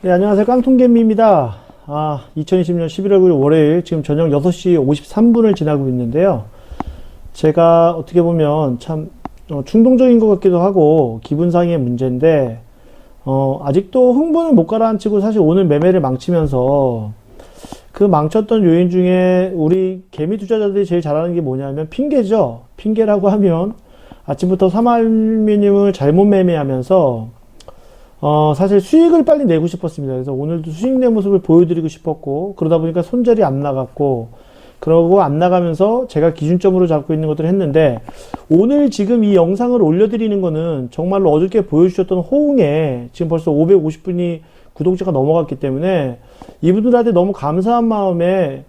네, 안녕하세요. 깡통개미입니다. 2020년 11월 9일 월요일 지금 저녁 6시 53분을 지나고 있는데요. 제가 어떻게 보면 참 충동적인 것 같기도 하고 기분상의 문제인데 아직도 흥분을 못 가라앉히고 사실 오늘 매매를 망치면서 그 망쳤던 요인 중에 우리 개미 투자자들이 제일 잘하는 게 뭐냐면 핑계죠. 핑계라고 하면 아침부터 삼알미늄을 잘못 매매하면서 사실 수익을 빨리 내고 싶었습니다. 그래서 오늘도 수익 내 모습을 보여드리고 싶었고, 그러다 보니까 손절이 안 나갔고, 그러고 안 나가면서 제가 기준점으로 잡고 있는 것들을 했는데, 오늘 지금 이 영상을 올려드리는 거는 정말로 어저께 보여주셨던 호응에 지금 벌써 550분이 구독자가 넘어갔기 때문에 이분들한테 너무 감사한 마음에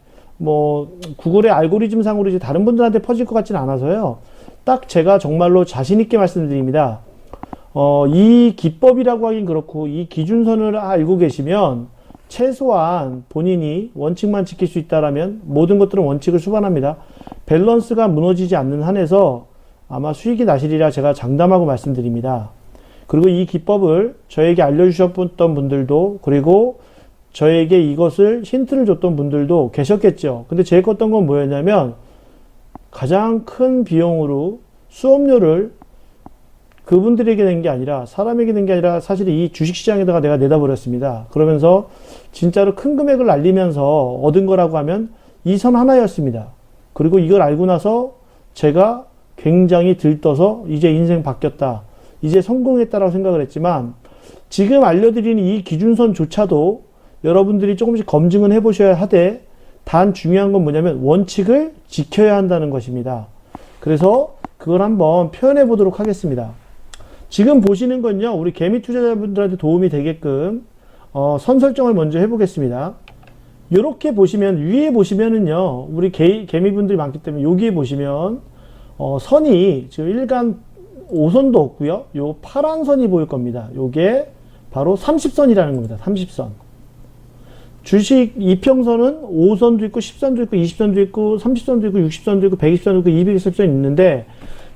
구글의 알고리즘 상으로 이제 다른 분들한테 퍼질 것 같지는 않아서요. 딱 제가 정말로 자신있게 말씀드립니다. 이 기법이라고 하긴 그렇고 이 기준선을 알고 계시면 최소한 본인이 원칙만 지킬 수 있다라면 모든 것들은 원칙을 수반합니다. 밸런스가 무너지지 않는 한에서 아마 수익이 나시리라 제가 장담하고 말씀드립니다. 그리고 이 기법을 저에게 알려주셨던 분들도, 그리고 저에게 이것을 힌트를 줬던 분들도 계셨겠죠. 근데 제일 컸던 건 뭐였냐면 가장 큰 비용으로 수업료를 그분들에게 낸 게 아니라, 사람에게 낸 게 아니라 사실 이 주식시장에다가 내가 내다 버렸습니다. 그러면서 진짜로 큰 금액을 날리면서 얻은 거라고 하면 이 선 하나였습니다. 그리고 이걸 알고 나서 제가 굉장히 들떠서 이제 인생 바뀌었다, 이제 성공했다라고 생각을 했지만, 지금 알려드리는 이 기준선조차도 여러분들이 조금씩 검증은 해보셔야 하되, 단 중요한 건 뭐냐면 원칙을 지켜야 한다는 것입니다. 그래서 그걸 한번 표현해 보도록 하겠습니다. 지금 보시는 건요, 우리 개미 투자자분들한테 도움이 되게끔 선 설정을 먼저 해보겠습니다. 이렇게 보시면, 위에 보시면은요, 우리 개미분들이 많기 때문에 여기에 보시면 선이 지금 일간 5선도 없고요, 요 파란 선이 보일 겁니다. 요게 바로 30선이라는 겁니다. 30선. 주식 이평선은 5선도 있고 10선도 있고 20선도 있고 30선도 있고 60선도 있고 120선도 있고 220선이 있는데,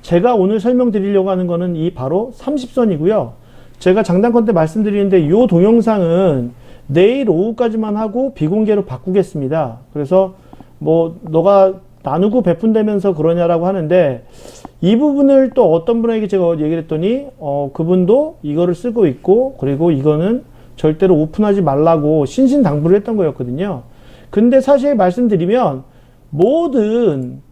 제가 오늘 설명드리려고 하는 거는 이 바로 30선이고요. 제가 장단컨 때 말씀드리는데 이 동영상은 내일 오후까지만 하고 비공개로 바꾸겠습니다. 그래서 너가 나누고 베푼다면서 그러냐라고 하는데, 이 부분을 또 어떤 분에게 제가 얘기를 했더니 그분도 이거를 쓰고 있고, 그리고 이거는 절대로 오픈하지 말라고 신신당부를 했던 거였거든요. 근데 사실 말씀드리면 뭐든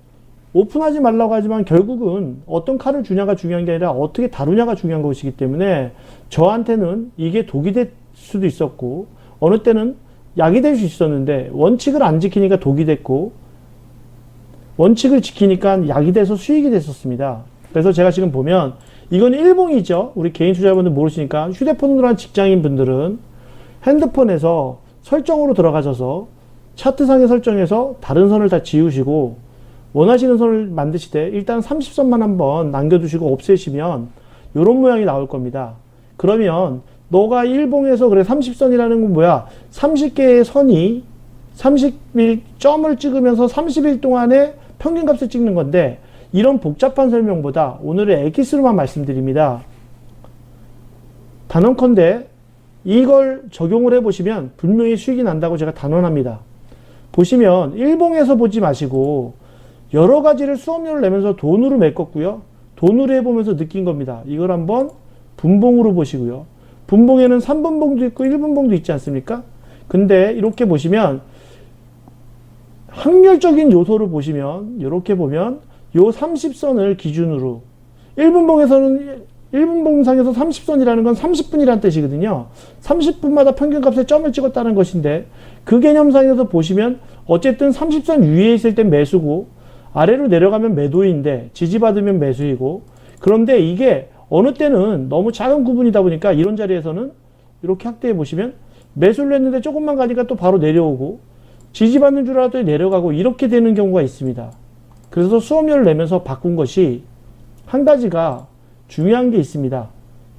오픈하지 말라고 하지만 결국은 어떤 칼을 주냐가 중요한 게 아니라 어떻게 다루냐가 중요한 것이기 때문에, 저한테는 이게 독이 될 수도 있었고 어느 때는 약이 될 수 있었는데, 원칙을 안 지키니까 독이 됐고 원칙을 지키니까 약이 돼서 수익이 됐었습니다. 그래서 제가 지금 보면 이건 일봉이죠. 우리 개인 투자자분들 모르시니까, 휴대폰으로 한 직장인 분들은 핸드폰에서 설정으로 들어가셔서 차트상에 설정해서 다른 선을 다 지우시고 원하시는 선을 만드시되 일단 30선만 한번 남겨두시고 없애시면 이런 모양이 나올 겁니다. 그러면 너가 일봉에서 그래 30선이라는 건 뭐야? 30개의 선이 30일 점을 찍으면서 30일 동안에 평균값을 찍는 건데, 이런 복잡한 설명보다 오늘의 엑기스로만 말씀드립니다. 단언컨대 이걸 적용을 해보시면 분명히 수익이 난다고 제가 단언합니다. 보시면 일봉에서 보지 마시고 여러 가지를 수업료를 내면서 돈으로 메꿨고요. 돈으로 해보면서 느낀 겁니다. 이걸 한번 분봉으로 보시고요. 분봉에는 3분봉도 있고 1분봉도 있지 않습니까? 근데 이렇게 보시면 확률적인 요소를 보시면, 이렇게 보면 요 30선을 기준으로, 1분봉에서는 1분봉상에서 30선이라는 건 30분이라는 뜻이거든요. 30분마다 평균값에 점을 찍었다는 것인데, 그 개념상에서 보시면 어쨌든 30선 위에 있을 땐 매수고 아래로 내려가면 매도인데, 지지받으면 매수이고, 그런데 이게 어느 때는 너무 작은 구분이다 보니까 이런 자리에서는 이렇게 확대해 보시면 매수를 했는데 조금만 가니까 또 바로 내려오고, 지지받는 줄 알았더니 내려가고, 이렇게 되는 경우가 있습니다. 그래서 수업료를 내면서 바꾼 것이 한 가지가 중요한 게 있습니다.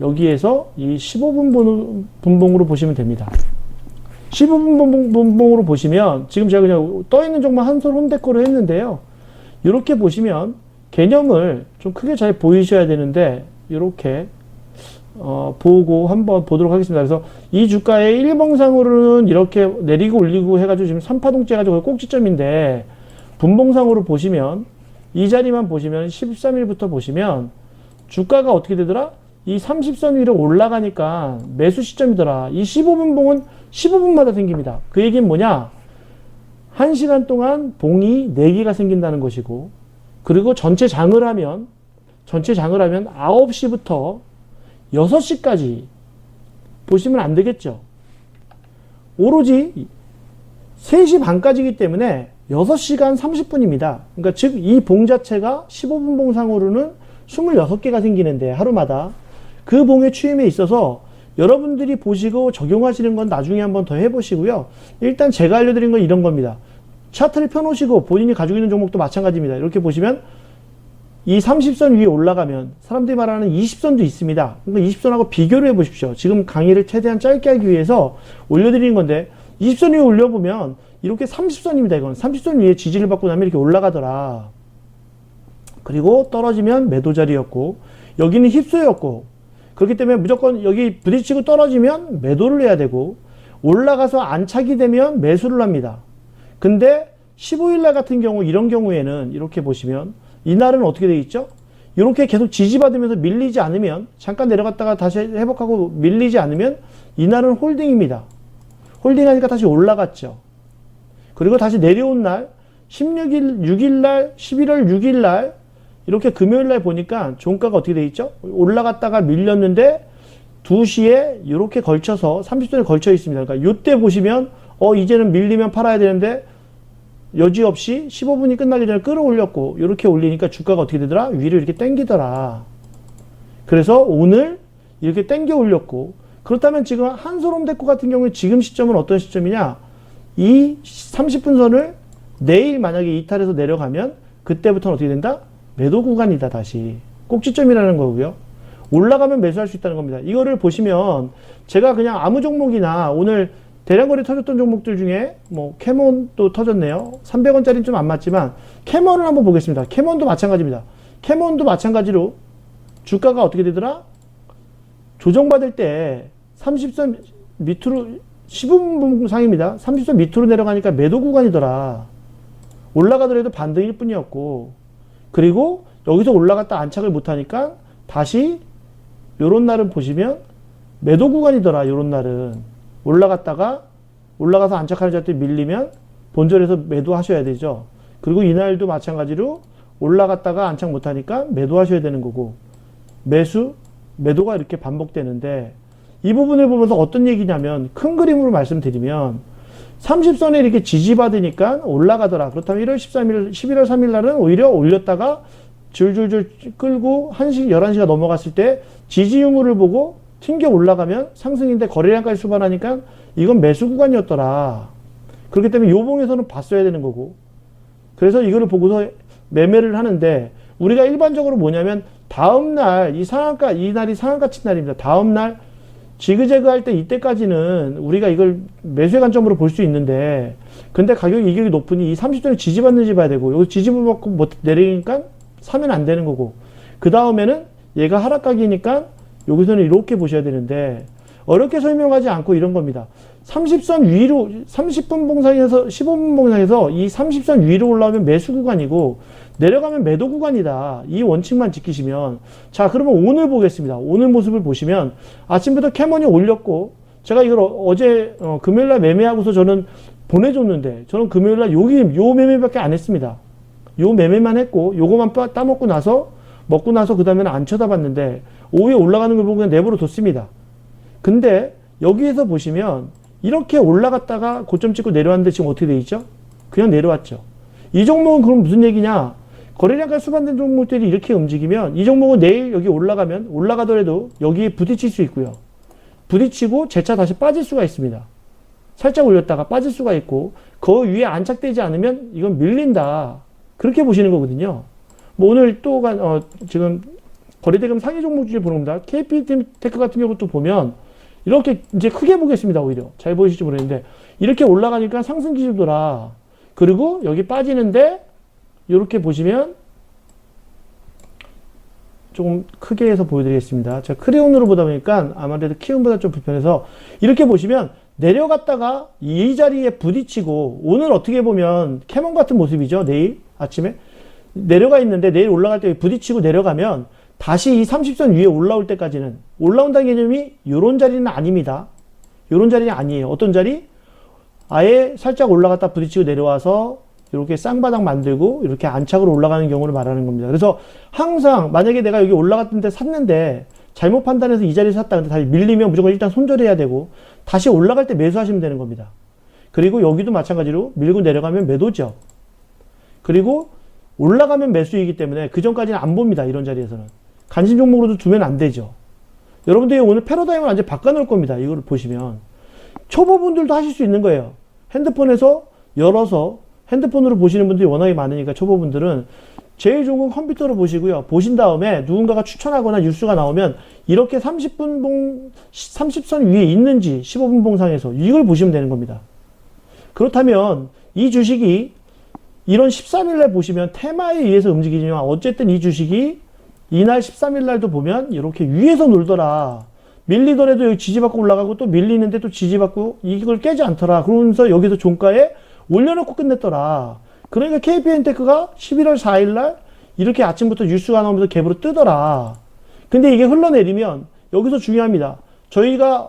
여기에서 이 15분 분봉으로 보시면 됩니다. 15분 분봉으로 보시면 지금 제가 그냥 떠있는 종목 한 손 홈데코로 했는데요. 이렇게 보시면 개념을 좀 크게 잘 보이셔야 되는데, 이렇게 보고 한번 보도록 하겠습니다. 그래서 이 주가의 일봉상으로는 이렇게 내리고 올리고 해가지고 지금 3파동째 해가지고 꼭지점인데, 분봉상으로 보시면 이 자리만 보시면 13일부터 보시면 주가가 어떻게 되더라? 이 30선 위로 올라가니까 매수 시점이더라. 이 15분 봉은 15분마다 생깁니다. 그 얘기는 뭐냐? 1시간 동안 봉이 4개가 생긴다는 것이고, 그리고 전체 장을 하면 9시부터 6시까지 보시면 안 되겠죠. 오로지 3시 반까지이기 때문에 6시간 30분입니다. 그러니까 즉 이 봉 자체가 15분 봉상으로는 26개가 생기는데 하루마다 그 봉의 추임에 있어서 여러분들이 보시고 적용하시는 건 나중에 한번 더 해보시고요. 일단 제가 알려드린 건 이런 겁니다. 차트를 펴놓으시고 본인이 가지고 있는 종목도 마찬가지입니다. 이렇게 보시면 이 30선 위에 올라가면 사람들이 말하는 20선도 있습니다. 그러니까 20선하고 비교를 해보십시오. 지금 강의를 최대한 짧게 하기 위해서 올려드리는 건데 20선 위에 올려보면 이렇게 30선입니다. 이건 30선 위에 지지를 받고 나면 이렇게 올라가더라. 그리고 떨어지면 매도 자리였고 여기는 힙소였고, 그렇기 때문에 무조건 여기 부딪히고 떨어지면 매도를 해야 되고 올라가서 안착이 되면 매수를 합니다. 근데 15일날 같은 경우, 이런 경우에는 이렇게 보시면 이날은 어떻게 되어 있죠? 이렇게 계속 지지받으면서 밀리지 않으면, 잠깐 내려갔다가 다시 회복하고 밀리지 않으면 이날은 홀딩입니다. 홀딩하니까 다시 올라갔죠. 그리고 다시 내려온 날 16일, 6일날, 11월 6일날 이렇게 금요일날 보니까 종가가 어떻게 되어 있죠? 올라갔다가 밀렸는데 2시에 이렇게 걸쳐서 30선에 걸쳐 있습니다. 그러니까 이때 보시면 이제는 밀리면 팔아야 되는데 여지없이 15분이 끝나기 전에 끌어올렸고, 이렇게 올리니까 주가가 어떻게 되더라? 위로 이렇게 당기더라. 그래서 오늘 이렇게 당겨 올렸고, 그렇다면 지금 한솔홈데코 같은 경우에 지금 시점은 어떤 시점이냐? 이 30분 선을 내일 만약에 이탈해서 내려가면 그때부터는 어떻게 된다? 매도 구간이다. 다시 꼭지점이라는 거고요. 올라가면 매수할 수 있다는 겁니다. 이거를 보시면 제가 그냥 아무 종목이나 오늘 대량거래 터졌던 종목들 중에 뭐 캐몬도 터졌네요. 300원짜리는 좀 안 맞지만 캐몬을 한번 보겠습니다. 캐몬도 마찬가지입니다. 캐몬도 마찬가지로 주가가 어떻게 되더라? 조정받을 때 30선 밑으로 15분 상입니다. 30선 밑으로 내려가니까 매도 구간이더라. 올라가더라도 반등일 뿐이었고, 그리고 여기서 올라갔다 안착을 못하니까 다시 요런 날은 보시면 매도 구간이더라. 요런 날은 올라가서 안착하는 자리에 밀리면 본절에서 매도하셔야 되죠. 그리고 이날도 마찬가지로 올라갔다가 안착 못하니까 매도하셔야 되는 거고, 매도가 이렇게 반복되는데, 이 부분을 보면서 어떤 얘기냐면, 큰 그림으로 말씀드리면 30선에 이렇게 지지받으니까 올라가더라. 그렇다면 11월 3일 날은 오히려 올렸다가 줄줄줄 끌고 1시, 11시가 넘어갔을 때 지지 유무를 보고 튕겨 올라가면 상승인데 거래량까지 수반하니까 이건 매수 구간이었더라. 그렇기 때문에 요봉에서는 봤어야 되는 거고, 그래서 이거를 보고서 매매를 하는데, 우리가 일반적으로 뭐냐면 다음날 이 날이 상한가 친 날입니다. 다음날 지그재그 할 때 이때까지는 우리가 이걸 매수의 관점으로 볼 수 있는데, 근데 가격이 이격이 높으니 이 30선에 지지받는지 봐야 되고, 여기 지지받고 뭐 내리니까 사면 안 되는 거고, 그 다음에는 얘가 하락각이니까 여기서는 이렇게 보셔야 되는데, 어렵게 설명하지 않고 이런 겁니다. 30선 위로 30분 봉상에서 15분 봉상에서 이 30선 위로 올라오면 매수 구간이고 내려가면 매도 구간이다. 이 원칙만 지키시면, 자, 그러면 오늘 보겠습니다. 오늘 모습을 보시면 아침부터 캐몬이 올렸고, 제가 이걸 어제 금요일날 매매하고서 저는 보내줬는데, 저는 금요일날 요 매매밖에 안 했습니다. 요 매매만 했고 요거만 따먹고 나서 먹고 나서 그 다음에는 안 쳐다봤는데 오후에 올라가는 걸 보고 그냥 내버려 뒀습니다. 근데 여기에서 보시면 이렇게 올라갔다가 고점 찍고 내려왔는데 지금 어떻게 돼 있죠? 그냥 내려왔죠. 이 종목은 그럼 무슨 얘기냐? 거래량가 수반된 종목들이 이렇게 움직이면 이 종목은 내일 여기 올라가더라도 여기에 부딪힐 수 있고요. 부딪히고 재차 다시 빠질 수가 있습니다. 살짝 올렸다가 빠질 수가 있고, 그 위에 안착되지 않으면 이건 밀린다. 그렇게 보시는 거거든요. 뭐 오늘 또 지금 거래대금 상위 종목 중에 보는 겁니다. KP테크 같은 경우도 보면 이렇게 이제 크게 보겠습니다. 오히려 잘 보이실지 모르겠는데 이렇게 올라가니까 상승 기조더라. 그리고 여기 빠지는데 이렇게 보시면 조금 크게 해서 보여드리겠습니다. 제가 크레용으로 보다 보니까 아무래도 키움보다 좀 불편해서 이렇게 보시면 내려갔다가 이 자리에 부딪히고 오늘 어떻게 보면 캐몬 같은 모습이죠. 내일 아침에 내려가 있는데 내일 올라갈 때 부딪히고 내려가면 다시 이 30선 위에 올라올 때까지는 올라온다는 개념이 요런 자리는 아닙니다. 요런 자리는 아니에요. 어떤 자리? 아예 살짝 올라갔다 부딪히고 내려와서 이렇게 쌍바닥 만들고 이렇게 안착으로 올라가는 경우를 말하는 겁니다. 그래서 항상 만약에 내가 여기 올라갔는데 샀는데 잘못 판단해서 이 자리에 샀다 근데 다시 밀리면 무조건 일단 손절해야 되고 다시 올라갈 때 매수하시면 되는 겁니다. 그리고 여기도 마찬가지로 밀고 내려가면 매도죠. 그리고 올라가면 매수이기 때문에 그 전까지는 안 봅니다. 이런 자리에서는. 관심 종목으로도 두면 안 되죠. 여러분들이 오늘 패러다임을 완전 바꿔놓을 겁니다. 이걸 보시면. 초보분들도 하실 수 있는 거예요. 핸드폰에서 열어서 핸드폰으로 보시는 분들이 워낙에 많으니까 초보분들은 제일 좋은 건 컴퓨터로 보시고요. 보신 다음에 누군가가 추천하거나 뉴스가 나오면 이렇게 30선 위에 있는지 15분 봉상에서 이걸 보시면 되는 겁니다. 그렇다면 이 주식이 이런 13일날 보시면 테마에 의해서 움직이지만 어쨌든 이 주식이 이날 13일날도 보면 이렇게 위에서 놀더라. 밀리더라도 여기 지지받고 올라가고 또 밀리는데 또 지지받고 이걸 깨지 않더라. 그러면서 여기서 종가에 올려놓고 끝냈더라. 그러니까 KPN테크가 11월 4일날 이렇게 아침부터 뉴스가 나오면서 갭으로 뜨더라. 근데 이게 흘러내리면 여기서 중요합니다.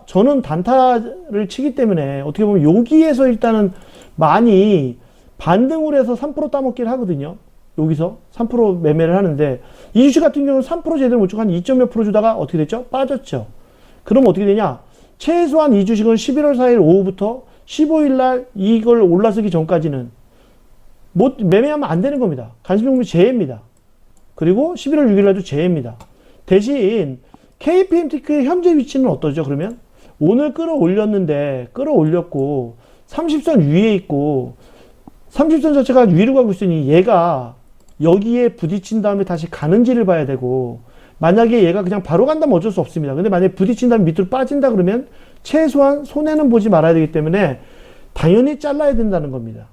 저는 단타를 치기 때문에 어떻게 보면 여기에서 일단은 많이 반등을 해서 3% 따먹기를 하거든요. 여기서 3% 매매를 하는데 이 주식 같은 경우는 3% 제대로 못 주고 한 2몇 프로 주다가 어떻게 됐죠? 빠졌죠. 그럼 어떻게 되냐? 최소한 이 주식은 11월 4일 오후부터 15일날 이걸 올라서기 전까지는 매매하면 안 되는 겁니다. 관심종목이 제외입니다. 그리고 11월 6일날도 제외입니다. 대신 KPMT크의 현재 위치는 어떠죠? 그러면 오늘 끌어올렸는데 끌어올렸고 30선 위에 있고 30선 자체가 위로 가고 있으니 얘가 여기에 부딪힌 다음에 다시 가는지를 봐야 되고 만약에 얘가 그냥 바로 간다면 어쩔 수 없습니다. 근데 만약에 부딪힌 다음에 밑으로 빠진다 그러면 최소한 손해는 보지 말아야 되기 때문에 당연히 잘라야 된다는 겁니다.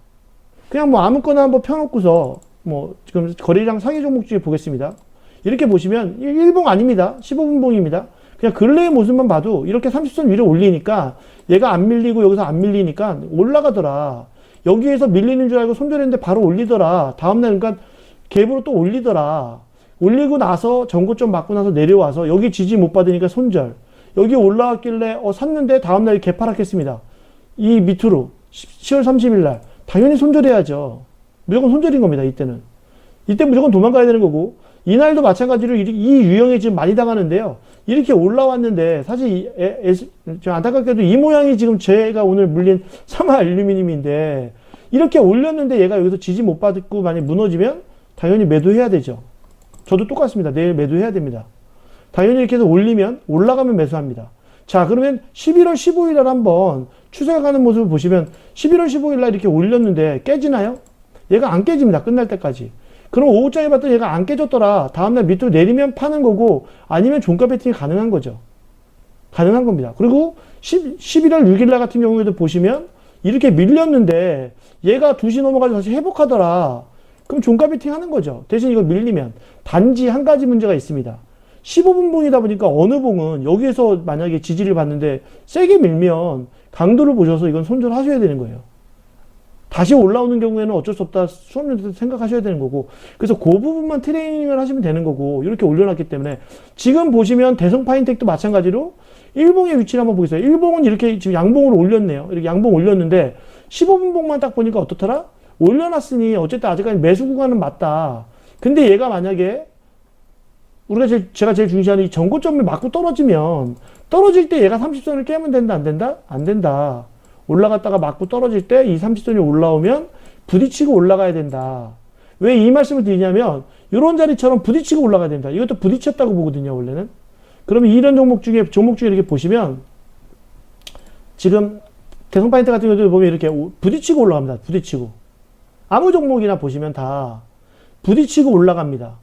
그냥 뭐 아무거나 한번 펴놓고서 뭐 지금 거래량 상위 종목 중에 보겠습니다. 이렇게 보시면 1봉 아닙니다. 15분봉입니다. 그냥 근래의 모습만 봐도 이렇게 30선 위로 올리니까 얘가 안 밀리고 여기서 안 밀리니까 올라가더라. 여기에서 밀리는 줄 알고 손절했는데 바로 올리더라. 다음날 그러니까 갭으로 또 올리더라. 올리고 나서 전고점 맞고 나서 내려와서 여기 지지 못 받으니까 손절. 여기 올라왔길래 샀는데 다음날 개파락했습니다. 이 밑으로 10월 30일날 당연히 손절해야죠. 무조건 손절인 겁니다. 이때는. 이때 무조건 도망가야 되는 거고 이날도 마찬가지로 이 유형에 지금 많이 당하는데요. 이렇게 올라왔는데 사실 안타깝게도 이 모양이 지금 제가 오늘 물린 삼화 알루미늄인데 이렇게 올렸는데 얘가 여기서 지지 못 받고 만약 무너지면 당연히 매도해야 되죠. 저도 똑같습니다. 내일 매도해야 됩니다. 당연히 이렇게 해서 올리면 올라가면 매수합니다. 자, 그러면 11월 15일 날 한번 추세가 가는 모습을 보시면 11월 15일 날 이렇게 올렸는데 깨지나요? 얘가 안 깨집니다. 끝날 때까지. 그럼 오후장에 봤더니 얘가 안 깨졌더라. 다음날 밑으로 내리면 파는 거고 아니면 종가 배팅이 가능한 거죠. 가능한 겁니다. 그리고 11월 6일 날 같은 경우에도 보시면 이렇게 밀렸는데 얘가 2시 넘어가서 다시 회복하더라. 그럼 종가 배팅 하는 거죠. 대신 이거 밀리면 단지 한 가지 문제가 있습니다. 15분 봉이다 보니까 어느 봉은 여기에서 만약에 지지를 받는데 세게 밀면 강도를 보셔서 이건 손절하셔야 되는 거예요. 다시 올라오는 경우에는 어쩔 수 없다. 수업료도 생각하셔야 되는 거고. 그래서 그 부분만 트레이닝을 하시면 되는 거고. 이렇게 올려놨기 때문에. 지금 보시면 대성파인텍도 마찬가지로 일봉의 위치를 한번 보겠어요. 일봉은 이렇게 지금 양봉으로 올렸네요. 이렇게 양봉 올렸는데 15분 봉만 딱 보니까 어떻더라? 올려놨으니 어쨌든 아직까지 매수 구간은 맞다. 근데 얘가 만약에 제가 제일 중시하는 이 전고점을 맞고 떨어지면 떨어질 때 얘가 30선을 깨면 된다? 안 된다? 안 된다. 올라갔다가 맞고 떨어질 때 이 30선이 올라오면 부딪히고 올라가야 된다. 왜 이 말씀을 드리냐면 이런 자리처럼 부딪히고 올라가야 된다. 이것도 부딪혔다고 보거든요. 원래는. 그러면 이런 종목 중에 이렇게 보시면 지금 대성파인텍 같은 경우도 보면 이렇게 부딪히고 올라갑니다. 부딪히고. 아무 종목이나 보시면 다 부딪히고 올라갑니다.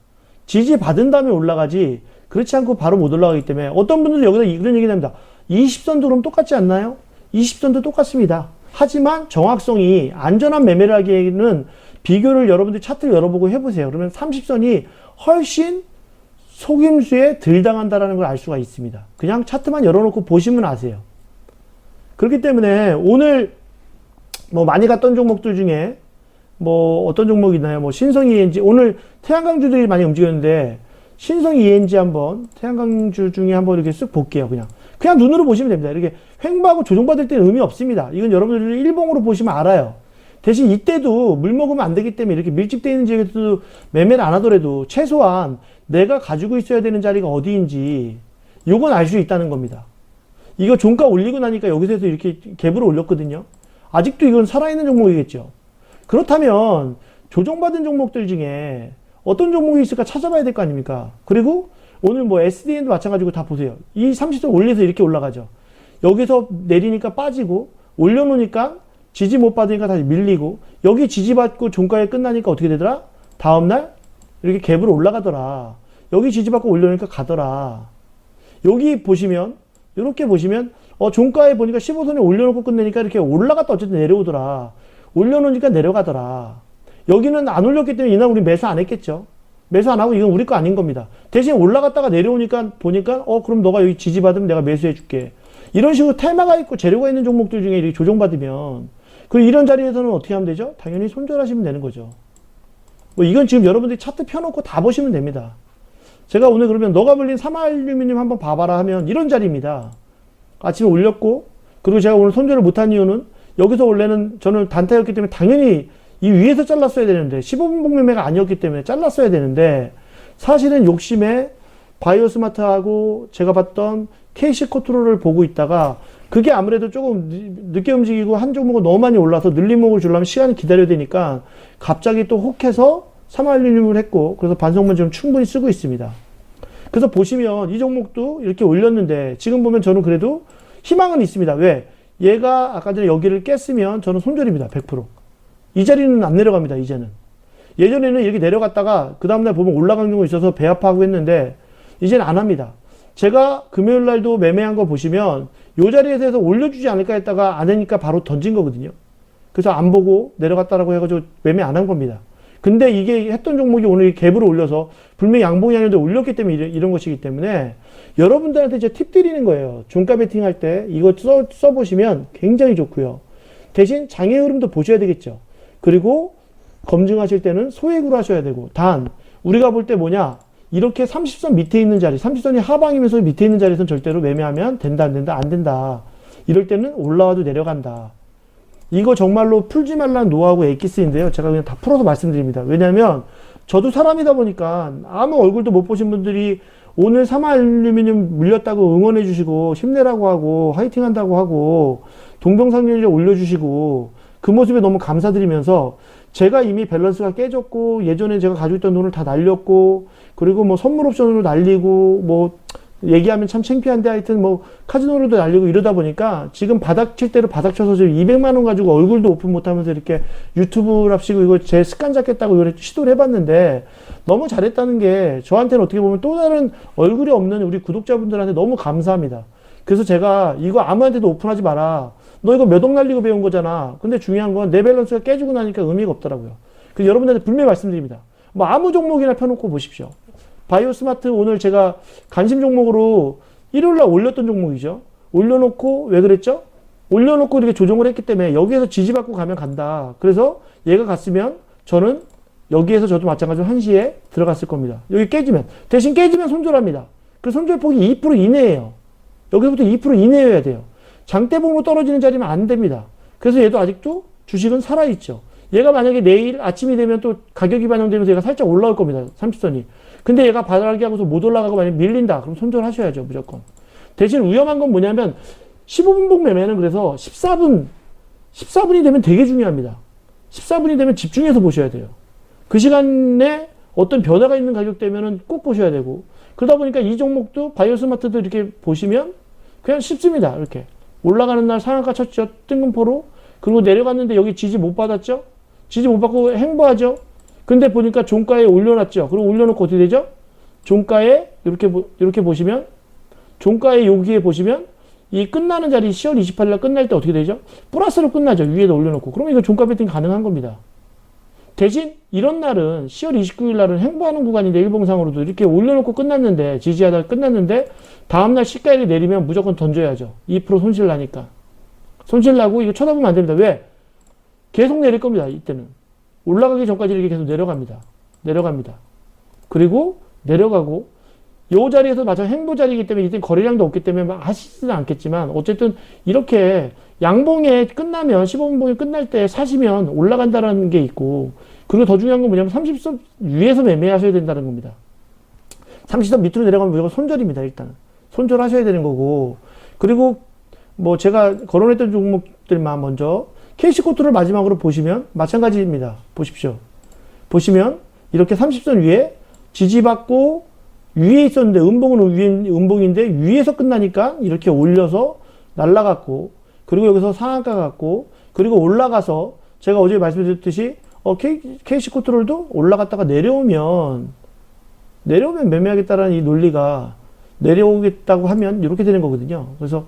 지지 받은 다음에 올라가지 그렇지 않고 바로 못 올라가기 때문에 어떤 분들은 여기서 이런 얘기를 합니다. 20선도 그럼 똑같지 않나요? 20선도 똑같습니다. 하지만 정확성이 안전한 매매를 하기에는 비교를 여러분들 차트를 열어보고 해보세요. 그러면 30선이 훨씬 속임수에 덜 당한다라는 걸 알 수가 있습니다. 그냥 차트만 열어놓고 보시면 아세요. 그렇기 때문에 오늘 뭐 많이 갔던 종목들 중에 뭐 어떤 종목이 있나요? 뭐 신성 ENG, 오늘 태양광주들이 많이 움직였는데 신성 ENG 한번 태양광주 중에 한번 이렇게 쓱 볼게요. 그냥 눈으로 보시면 됩니다. 이렇게 횡보하고 조정받을 때는 의미 없습니다. 이건 여러분들이 일봉으로 보시면 알아요. 대신 이때도 물 먹으면 안 되기 때문에 이렇게 밀집되어 있는 지역에서도 매매를 안 하더라도 최소한 내가 가지고 있어야 되는 자리가 어디인지 요건 알 수 있다는 겁니다. 이거 종가 올리고 나니까 여기서 이렇게 갭으로 올렸거든요. 아직도 이건 살아있는 종목이겠죠. 그렇다면 조정받은 종목들 중에 어떤 종목이 있을까 찾아봐야 될 거 아닙니까? 그리고 오늘 뭐 SDN도 마찬가지고 다 보세요. 이 30선 올려서 이렇게 올라가죠. 여기서 내리니까 빠지고 올려놓으니까 지지 못 받으니까 다시 밀리고 여기 지지받고 종가에 끝나니까 어떻게 되더라? 다음날 이렇게 갭으로 올라가더라. 여기 지지받고 올려놓으니까 가더라. 여기 보시면 이렇게 보시면 종가에 보니까 15선에 올려놓고 끝내니까 이렇게 올라갔다 어쨌든 내려오더라. 올려놓으니까 내려가더라. 여기는 안 올렸기 때문에 이날 우리 매수 안 했겠죠. 매수 안 하고 이건 우리 거 아닌 겁니다. 대신 올라갔다가 내려오니까 보니까 그럼 너가 여기 지지받으면 내가 매수해 줄게. 이런 식으로 테마가 있고 재료가 있는 종목들 중에 이렇게 조정받으면 그리고 이런 자리에서는 어떻게 하면 되죠? 당연히 손절하시면 되는 거죠. 뭐 이건 지금 여러분들이 차트 펴놓고 다 보시면 됩니다. 제가 오늘 그러면 너가 불린 삼화알루미늄 한번 봐봐라 하면 이런 자리입니다. 아침에 올렸고 그리고 제가 오늘 손절을 못한 이유는 여기서 원래는 저는 단타였기 때문에 당연히 이 위에서 잘랐어야 되는데 15분봉 매매가 아니었기 때문에 잘랐어야 되는데 사실은 욕심에 바이오스마트하고 제가 봤던 KC코트로를 보고 있다가 그게 아무래도 조금 늦게 움직이고 한 종목은 너무 많이 올라서 늘림목을 주려면 시간을 기다려야 되니까 갑자기 또 혹해서 삼화알루미늄을 했고 그래서 반성문 지금 충분히 쓰고 있습니다. 그래서 보시면 이 종목도 이렇게 올렸는데 지금 보면 저는 그래도 희망은 있습니다. 왜? 얘가 아까 전에 여기를 깼으면 저는 손절입니다. 100%. 이 자리는 안 내려갑니다. 이제는. 예전에는 이렇게 내려갔다가 그 다음날 보면 올라간 경우 있어서 배 아파하고 했는데 이제는 안 합니다. 제가 금요일 날도 매매한 거 보시면 이 자리에서 해서 올려주지 않을까 했다가 안 하니까 바로 던진 거거든요. 그래서 안 보고 내려갔다라고 해가지고 매매 안 한 겁니다. 근데 이게 했던 종목이 오늘 갭으로 올려서 분명히 양봉이 아닌데 올렸기 때문에 이런 것이기 때문에 여러분들한테 이제 팁 드리는 거예요. 종가 베팅 할 때 이거 써보시면 굉장히 좋고요. 대신 장의 흐름도 보셔야 되겠죠. 그리고 검증하실 때는 소액으로 하셔야 되고 단 우리가 볼 때 뭐냐 이렇게 30선 밑에 있는 자리 30선이 하방이면서 밑에 있는 자리에서는 절대로 매매하면 된다 안 된다 안 된다. 이럴 때는 올라와도 내려간다. 이거 정말로 풀지 말라는 노하우가 엑기스인데요. 제가 그냥 다 풀어서 말씀드립니다. 왜냐하면 저도 사람이다 보니까 아무 얼굴도 못 보신 분들이 오늘 삼화알루미늄 물렸다고 응원해 주시고 힘내라고 하고 화이팅 한다고 하고 동병상련이라 올려주시고 그 모습에 너무 감사드리면서 제가 이미 밸런스가 깨졌고 예전에 제가 가지고 있던 돈을 다 날렸고 그리고 뭐 선물 옵션으로 날리고 뭐 얘기하면 참 창피한데 하여튼 뭐 카지노로도 날리고 이러다 보니까 지금 바닥 칠 대로 바닥 쳐서 지금 200만 원 가지고 얼굴도 오픈 못하면서 이렇게 유튜브랍시고 이거 제 습관 잡겠다고 이렇게 시도를 해봤는데 너무 잘했다는 게 저한테는 어떻게 보면 또 다른 얼굴이 없는 우리 구독자분들한테 너무 감사합니다. 그래서 제가 이거 아무한테도 오픈하지 마라. 너 이거 몇 억 날리고 배운 거잖아. 근데 중요한 건 내 밸런스가 깨지고 나니까 의미가 없더라고요. 그래서 여러분들한테 분명히 말씀드립니다. 뭐 아무 종목이나 펴놓고 보십시오. 바이오스마트 오늘 제가 관심 종목으로 일요일날 올렸던 종목이죠. 올려놓고 왜 그랬죠? 올려놓고 이렇게 조정을 했기 때문에 여기에서 지지받고 가면 간다. 그래서 얘가 갔으면 저는 여기에서 저도 마찬가지로 1시에 들어갔을 겁니다. 여기 깨지면 대신 깨지면 손절합니다. 그 손절폭이 2% 이내예요. 여기서부터 2% 이내여야 돼요. 장대봉으로 떨어지는 자리면 안 됩니다. 그래서 얘도 아직도 주식은 살아있죠. 얘가 만약에 내일 아침이 되면 또 가격이 반영되면서 얘가 살짝 올라올 겁니다. 30선이. 근데 얘가 바닥이 하고서 못 올라가고 만약에 밀린다. 그럼 손절하셔야죠. 무조건. 대신 위험한 건 뭐냐면 15분봉 매매는 그래서 14분이 되면 되게 중요합니다. 14분이 되면 집중해서 보셔야 돼요. 그 시간에 어떤 변화가 있는 가격대면은 꼭 보셔야 되고 그러다 보니까 이 종목도 바이오스마트도 이렇게 보시면 그냥 쉽습니다. 이렇게 올라가는 날 상한가 쳤죠. 뜬금포로. 그리고 내려갔는데 여기 지지 못 받았죠. 지지 못 받고 행보하죠. 근데 보니까 종가에 올려놨죠. 그리고 올려놓고 어떻게 되죠? 종가에 이렇게 보시면 종가에 여기에 보시면 이 끝나는 자리 10월 28일 날 끝날 때 어떻게 되죠? 플러스로 끝나죠. 위에다 올려놓고. 그러면 이거 종가 베팅 가능한 겁니다. 대신 이런 날은 10월 29일 날은 행보하는 구간인데 일봉상으로도 이렇게 올려놓고 끝났는데 지지하다가 끝났는데 다음날 시가일이 내리면 무조건 던져야죠. 2% 손실 나니까. 손실 나고 이거 쳐다보면 안 됩니다. 왜? 계속 내릴 겁니다. 이때는. 올라가기 전까지 이렇게 계속 내려갑니다. 내려갑니다. 그리고 내려가고 요 자리에서 마찬 행보 자리이기 때문에 이때 거래량도 없기 때문에 막 하시지는 않겠지만 어쨌든 이렇게 양봉에 끝나면 15분봉이 끝날 때 사시면 올라간다는 게 있고 그리고 더 중요한 건 뭐냐면 30선 위에서 매매하셔야 된다는 겁니다. 30선 밑으로 내려가면 무조건 손절입니다. 일단은. 손절하셔야 되는 거고 그리고 뭐 제가 거론했던 종목들만 먼저 KC코트를 마지막으로 보시면 마찬가지입니다. 보십시오. 보시면 이렇게 30선 위에 지지받고 위에 있었는데 음봉인데 위에서 끝나니까 이렇게 올려서 날라갔고 그리고 여기서 상한가 갔고 그리고 올라가서 제가 어제 말씀드렸듯이 KC코트롤도 올라갔다가 내려오면 매매하겠다라는 이 논리가 내려오겠다고 하면 이렇게 되는 거거든요. 그래서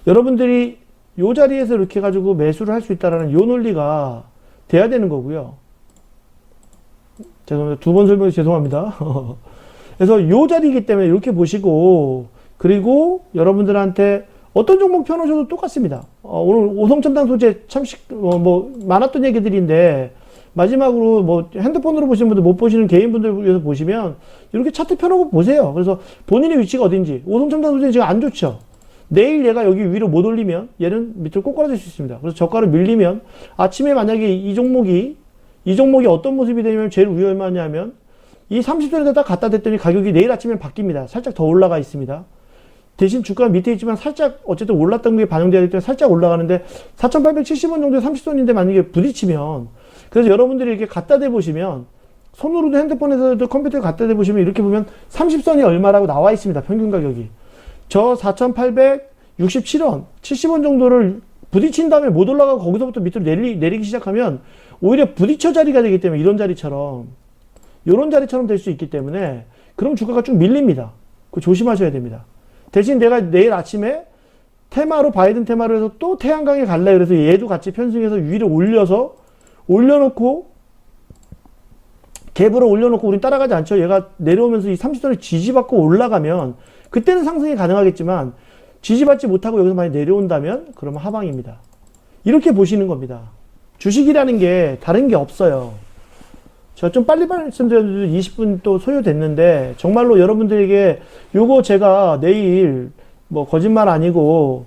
여러분들이 요 자리에서 이렇게 가지고 매수를 할 수 있다라는 요 논리가 돼야 되는 거고요. 죄송합니다. 두 번 설명해서 죄송합니다. 그래서 요 자리이기 때문에 이렇게 보시고 그리고 여러분들한테 어떤 종목 펴놓으셔도 똑같습니다. 오늘 오성첨단 소재 참 많았던 얘기들인데 마지막으로 뭐 핸드폰으로 보시는 분들 못 보시는 개인분들 위해서 보시면 이렇게 차트 펴놓고 보세요. 그래서 본인의 위치가 어딘지 오성첨단 소재 지금 안 좋죠. 내일 얘가 여기 위로 못 올리면 얘는 밑으로 꼬꾸라질 수 있습니다. 그래서 저가를 밀리면 아침에 만약에 이 종목이 어떤 모습이 되면 제일 위험하냐면 이 30선에다 딱 갖다 댔더니 가격이 내일 아침에 바뀝니다. 살짝 더 올라가 있습니다. 대신 주가 밑에 있지만 살짝 어쨌든 올랐던 게 반영돼야 되기 때문에 살짝 올라가는데 4,870원 정도의 30선인데 만약에 부딪히면 그래서 여러분들이 이렇게 갖다 대 보시면 손으로도 핸드폰에서도 컴퓨터에 갖다 대 보시면 이렇게 보면 30선이 얼마라고 나와 있습니다. 평균 가격이. 저 4,867원, 70원 정도를 부딪힌 다음에 못 올라가고 거기서부터 밑으로 내리기 시작하면 오히려 부딪혀 자리가 되기 때문에 이런 자리처럼 될 수 있기 때문에 그럼 주가가 쭉 밀립니다. 그거 조심하셔야 됩니다. 대신 내가 내일 아침에 바이든 테마로 해서 또 태양광에 갈래 그래서 얘도 같이 편승해서 위로 올려놓고 갭으로 올려놓고 우린 따라가지 않죠. 얘가 내려오면서 이 30선을 지지받고 올라가면 그때는 상승이 가능하겠지만 지지받지 못하고 여기서 많이 내려온다면 그러면 하방입니다. 이렇게 보시는 겁니다. 주식이라는 게 다른 게 없어요. 제가 좀 빨리 말씀드렸는데 20분 또 소요됐는데 정말로 여러분들에게 요거 제가 내일 뭐 거짓말 아니고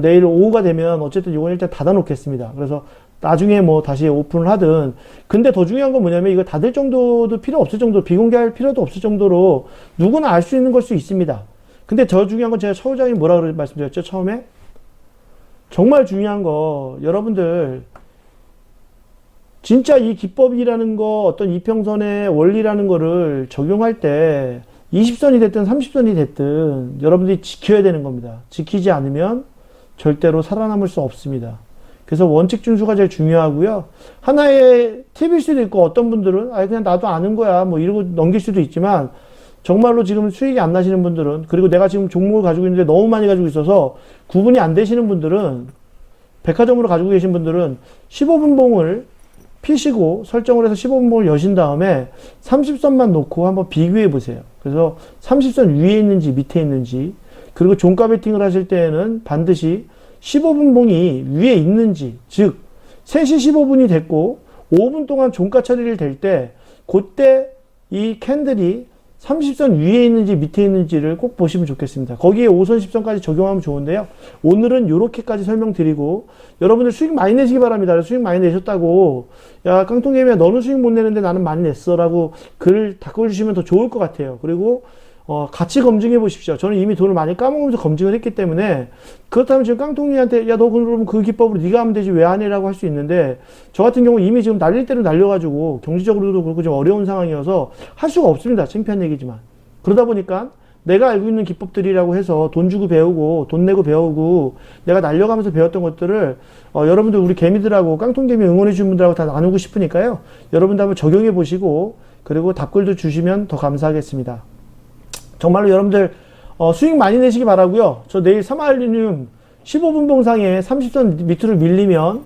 내일 오후가 되면 어쨌든 요건 일단 닫아 놓겠습니다. 그래서 나중에 뭐 다시 오픈을 하든 근데 더 중요한 건 뭐냐면 이거 닫을 정도도 필요 없을 정도로 비공개할 필요도 없을 정도로 누구나 알 수 있는 걸 수 있습니다. 근데 더 중요한 건 제가 처 부장님 뭐라고 말씀드렸죠? 처음에? 정말 중요한 거 여러분들 진짜 이 기법이라는 거 어떤 이평선의 원리라는 거를 적용할 때 20선이 됐든 30선이 됐든 여러분들이 지켜야 되는 겁니다. 지키지 않으면 절대로 살아남을 수 없습니다. 그래서 원칙 준수가 제일 중요하고요. 하나의 팁일 수도 있고 어떤 분들은 그냥 나도 아는 거야 뭐 이러고 넘길 수도 있지만 정말로 지금 수익이 안 나시는 분들은 그리고 내가 지금 종목을 가지고 있는데 너무 많이 가지고 있어서 구분이 안 되시는 분들은 백화점으로 가지고 계신 분들은 15분봉을 피시고 설정을 해서 15분봉을 여신 다음에 30선만 놓고 한번 비교해 보세요. 그래서 30선 위에 있는지 밑에 있는지 그리고 종가 베팅을 하실 때에는 반드시 15분봉이 위에 있는지 즉 3시 15분이 됐고 5분 동안 종가 처리를 될 때 그때 이 캔들이 30선 위에 있는지 밑에 있는지를 꼭 보시면 좋겠습니다. 거기에 5선 10선까지 적용하면 좋은데요. 오늘은 이렇게까지 설명드리고 여러분들 수익 많이 내시기 바랍니다. 수익 많이 내셨다고 야 깡통개미야 너는 수익 못 내는데 나는 많이 냈어 라고 글을 닦아주시면 더 좋을 것 같아요. 그리고 같이 검증해 보십시오. 저는 이미 돈을 많이 까먹으면서 검증을 했기 때문에 그렇다면 지금 깡통이한테 야 너 그럼 그 기법으로 네가 하면 되지 왜 안 해라고 할 수 있는데 저 같은 경우 이미 지금 날릴 대로 날려가지고 경제적으로도 그렇고 좀 어려운 상황이어서 할 수가 없습니다. 창피한 얘기지만 그러다 보니까 내가 알고 있는 기법들이라고 해서 돈 주고 배우고 돈 내고 배우고 내가 날려가면서 배웠던 것들을 여러분들 우리 개미들하고 깡통개미 응원해 주신 분들하고 다 나누고 싶으니까요. 여러분들 한번 적용해 보시고 그리고 답글도 주시면 더 감사하겠습니다. 정말로 여러분들 수익 많이 내시기 바라고요. 저 내일 사마알루늄 15분봉상에 30선 밑으로 밀리면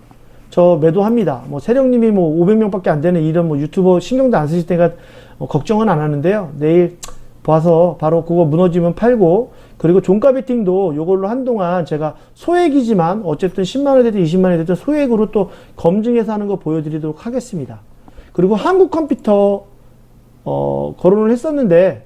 저 매도합니다. 뭐 세령님이 뭐 500명밖에 안 되는 이런 뭐 유튜버 신경도 안 쓰실 때가 걱정은 안 하는데요. 내일 봐서 바로 그거 무너지면 팔고, 그리고 종가 베팅도 요걸로 한동안 제가 소액이지만 어쨌든 10만원 되든 20만원이 되든 소액으로 또 검증해서 하는 거 보여드리도록 하겠습니다. 그리고 한국 컴퓨터 거론을 했었는데,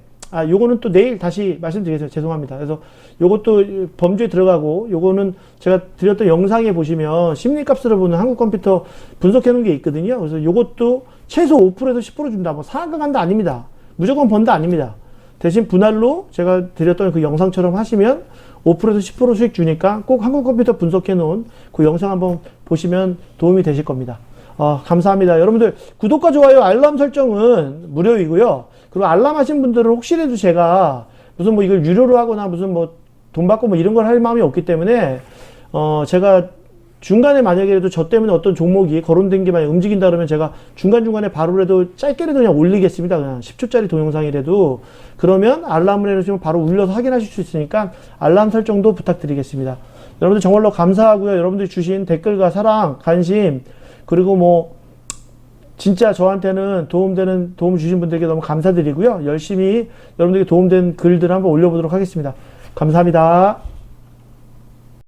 요거는 또 내일 다시 말씀드리겠습니다. 죄송합니다. 그래서 요것도 범주에 들어가고, 요거는 제가 드렸던 영상에 보시면 심리값으로 보는 한국 컴퓨터 분석해 놓은 게 있거든요. 그래서 요것도 최소 5%에서 10% 준다. 뭐 상한가 간다 아닙니다. 무조건 번다 아닙니다. 대신 분할로 제가 드렸던 그 영상처럼 하시면 5%에서 10% 수익 주니까 꼭 한국 컴퓨터 분석해 놓은 그 영상 한번 보시면 도움이 되실 겁니다. 감사합니다. 여러분들 구독과 좋아요, 알람 설정은 무료이고요. 그리고 알람 하신 분들은 혹시라도 제가 무슨 뭐 이걸 유료로 하거나 무슨 뭐 돈 받고 뭐 이런 걸 할 마음이 없기 때문에 제가 중간에 만약에라도 저 때문에 어떤 종목이 거론된 게 만약 움직인다 그러면 제가 중간중간에 바로라도 짧게라도 그냥 올리겠습니다. 그냥 10초짜리 동영상이라도. 그러면 알람을 해주시면 바로 울려서 확인하실 수 있으니까 알람 설정도 부탁드리겠습니다. 여러분들 정말로 감사하고요. 여러분들이 주신 댓글과 사랑, 관심, 그리고 뭐 진짜 저한테는 도움 주신 분들에게 너무 감사드리고요. 열심히 여러분들에게 도움된 글들 한번 올려보도록 하겠습니다. 감사합니다.